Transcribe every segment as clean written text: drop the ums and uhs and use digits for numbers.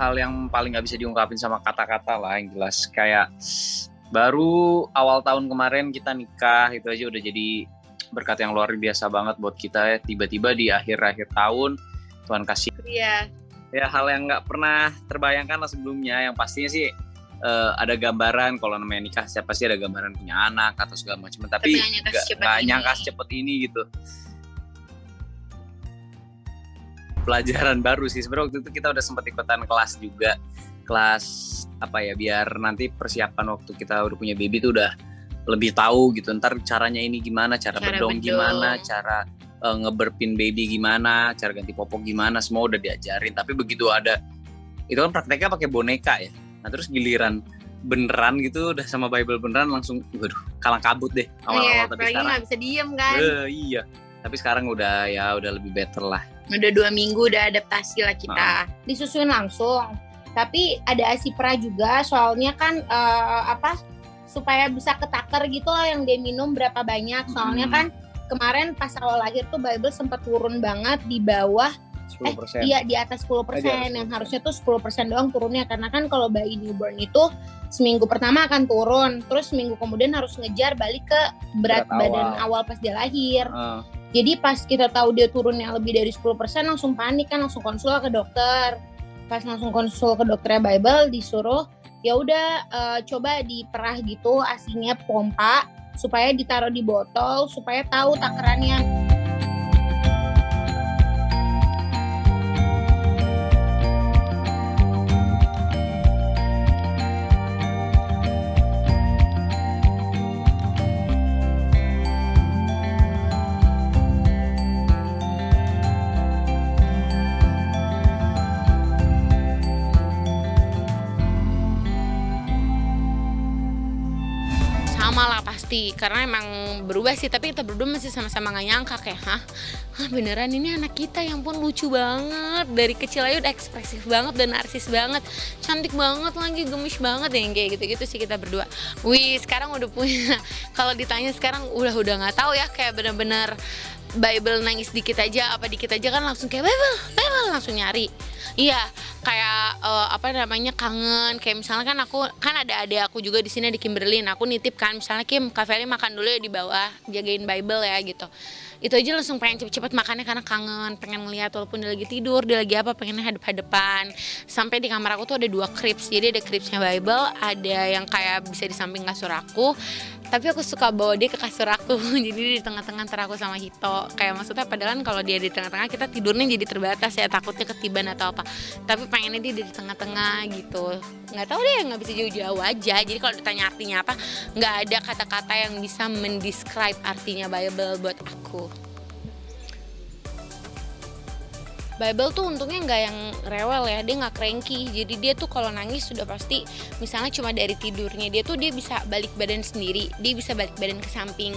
hal yang paling nggak bisa diungkapin sama kata-kata lah, yang jelas kayak baru awal tahun kemarin kita nikah, itu aja udah jadi berkat yang luar biasa banget buat kita ya. Tiba-tiba di akhir-akhir tahun Tuhan kasih ya hal yang nggak pernah terbayangkan lah sebelumnya. Yang pastinya sih ada gambaran kalau namanya nikah, siapa sih ada gambaran punya anak atau segala macam, tapi nggak nyangka secepat ini gitu. Pelajaran baru sih sebenarnya. Waktu itu kita udah sempat ikutan kelas juga, kelas apa ya, biar nanti persiapan waktu kita udah punya baby tuh udah lebih tahu gitu, ntar caranya ini gimana, cara bedong gimana, cara ngeberpin baby gimana, cara ganti popok gimana, semua udah diajarin. Tapi begitu ada, itu kan prakteknya pakai boneka ya, nah terus giliran beneran gitu udah sama Bible beneran, langsung waduh kalang kabut deh awal-awal. Tapi sekarang nggak bisa diem kan. Iya, tapi sekarang udah lebih better lah. Udah 2 minggu udah adaptasi lah kita. Disusuin langsung. Tapi ada ASI pra juga, soalnya kan supaya bisa ketaker gitu loh yang dia minum berapa banyak. Soalnya kan kemarin pas awal lahir tuh Bible sempat turun banget di bawah 10%. Iya, di atas 10%. Yang harusnya tuh 10% doang turunnya, karena kan kalau bayi newborn itu seminggu pertama akan turun, terus seminggu kemudian harus ngejar balik ke berat badan awal pas dia lahir. Jadi pas kita tahu dia turunnya lebih dari 10%, langsung panik kan, langsung konsul ke dokter. Pas langsung konsul ke dokternya Bible, disuruh ya udah coba diperah gitu asinya, pompa, supaya ditaruh di botol supaya tahu takarannya. Malah pasti, karena emang berubah sih, tapi kita berdua masih sama-sama gak nyangka kayak beneran ini anak kita, yang pun lucu banget, dari kecil aja udah ekspresif banget dan narsis banget, cantik banget lagi, gemes banget yang kayak gitu-gitu sih kita berdua. Sekarang udah punya, kalau ditanya sekarang udah nggak tahu ya, kayak bener-bener Bible nangis dikit aja kan langsung kayak Bible langsung nyari. Iya, kayak kangen. Kayak misalnya kan aku ada adik aku juga di sini di Kimberly. Aku nitip kan, misalnya Kim, Kak Feli makan dulu ya di bawah, jagain Bible ya gitu. Itu aja langsung pengen cepet-cepet makannya karena kangen, pengen ngeliat walaupun dia lagi tidur, dia lagi apa, pengennya hadap-hadapan. Sampai di kamar aku tuh ada 2 cribs. Jadi ada cribsnya Bible, ada yang kayak bisa di samping kasur aku. Tapi aku suka bawa dia ke kasur aku. Jadi di tengah-tengah antara aku sama Hito. Kayak maksudnya padahal kan kalau dia di tengah-tengah kita tidurnya jadi terbatas ya, takutnya ketiban atau apa. Tapi pengennya dia di tengah-tengah gitu. Nggak tahu deh, nggak bisa jauh-jauh aja. Jadi kalau ditanya artinya apa, nggak ada kata-kata yang bisa mendescribe artinya Bible buat aku. Bible tuh untungnya nggak yang rewel ya, dia nggak cranky. Jadi dia tuh kalau nangis sudah pasti, misalnya cuma dari tidurnya dia bisa balik badan sendiri. Dia bisa balik badan ke samping,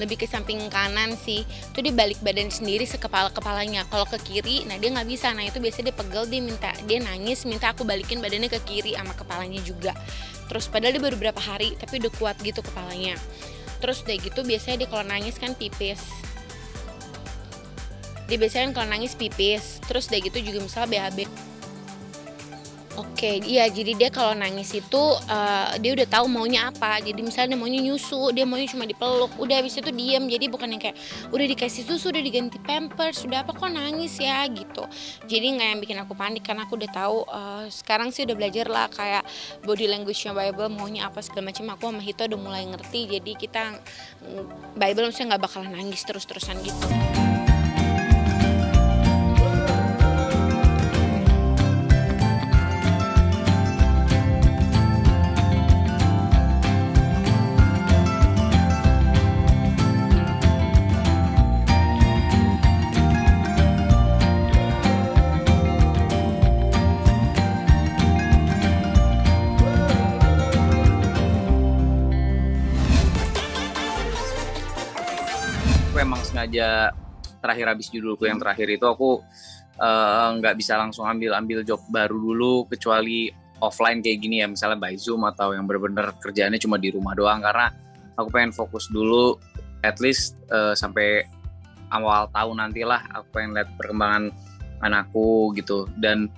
lebih ke samping kanan sih. Tuh dia balik badan sendiri kepalanya. Kalau ke kiri, nah dia nggak bisa. Nah itu biasanya dia pegel, dia nangis minta aku balikin badannya ke kiri sama kepalanya juga. Terus padahal dia baru berapa hari, tapi udah kuat gitu kepalanya. Terus udah gitu biasanya dia kalau nangis kan pipis. Dia biasanya kalau nangis pipis, terus udah gitu juga misalnya BAB. Oke, iya, jadi dia kalau nangis itu dia udah tahu maunya apa. Jadi misalnya dia maunya nyusu, dia maunya cuma dipeluk, udah habis itu diem. Jadi bukan yang kayak udah dikasih susu, udah diganti pampers, sudah apa kok nangis ya gitu. Jadi nggak yang bikin aku panik, karena aku udah tahu. Sekarang sih udah belajar lah kayak body language-nya Bible, maunya apa segala macam. Aku sama Hito udah mulai ngerti. Jadi kita Bible maksudnya nggak bakalan nangis terus-terusan gitu. Emang sengaja terakhir habis judulku yang terakhir itu aku nggak bisa langsung ambil job baru dulu, kecuali offline kayak gini ya, misalnya by Zoom atau yang benar-benar kerjaannya cuma di rumah doang, karena aku pengen fokus dulu at least sampai awal tahun nantilah. Aku pengen lihat perkembangan anakku gitu. Dan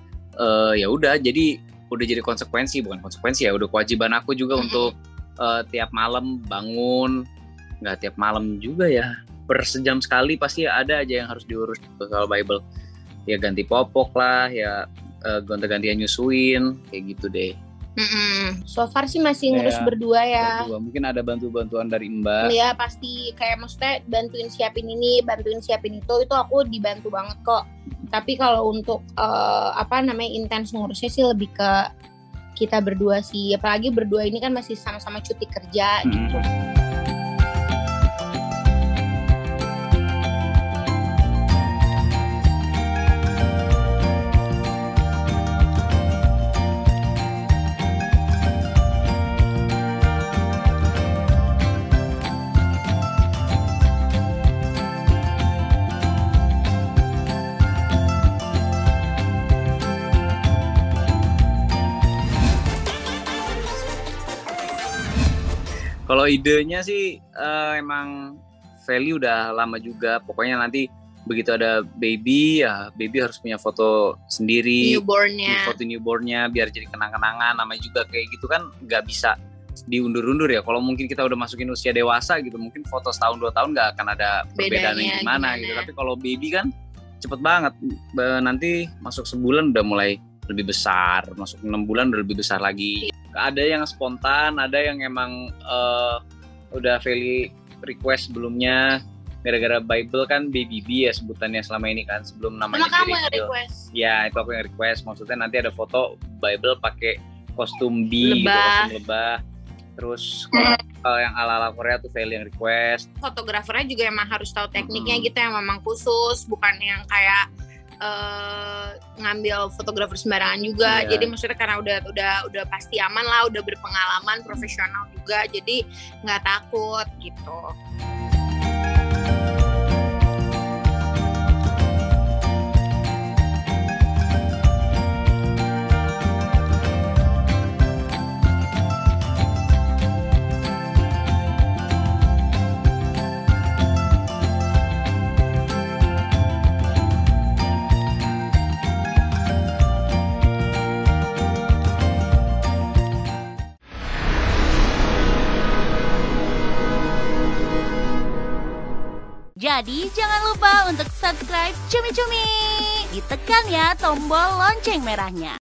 ya udah jadi konsekuensi, bukan konsekuensi ya, udah kewajiban aku juga untuk tiap malam bangun, nggak tiap malam juga ya, per sejam sekali pasti ada aja yang harus diurus soal Bible, ya ganti popok lah, ya gonta-gantian nyusuin, kayak gitu deh. So far sih masih ngurus berdua ya. Mungkin ada bantuan dari Mbak. Iya pasti, kayak maksudnya bantuin siapin ini, bantuin siapin itu aku dibantu banget kok. Tapi kalau untuk intens ngurusnya sih lebih ke kita berdua sih. Apalagi berdua ini kan masih sama-sama cuti kerja gitu. Kalau idenya sih emang Feli udah lama juga. Pokoknya nanti begitu ada baby, ya baby harus punya foto sendiri. Foto newbornnya biar jadi kenang-kenangan. Namanya juga kayak gitu kan nggak bisa diundur-undur ya. Kalau mungkin kita udah masukin usia dewasa gitu, mungkin foto setahun 2 tahun nggak akan ada perbedaannya gimana gitu. Tapi kalau baby kan cepet banget. Nanti masuk sebulan udah mulai lebih besar, masuk 6 bulan udah lebih besar lagi. Ada yang spontan, ada yang emang udah Feli request sebelumnya, gara-gara Bible kan Baby B ya sebutannya selama ini kan, sebelum namanya kamu yang request? Ya itu aku yang request, maksudnya nanti ada foto Bible pakai kostum B gitu, kostum lebah. Terus kalau yang ala-ala Korea tuh Feli yang request. Fotografernya juga emang harus tahu tekniknya gitu, yang memang khusus, bukan yang kayak ngambil fotografer sembarangan juga. Jadi maksudnya karena udah pasti aman lah, udah berpengalaman, profesional juga, jadi nggak takut gitu. Jadi jangan lupa untuk subscribe Cumi Cumi. Ditekan ya tombol lonceng merahnya.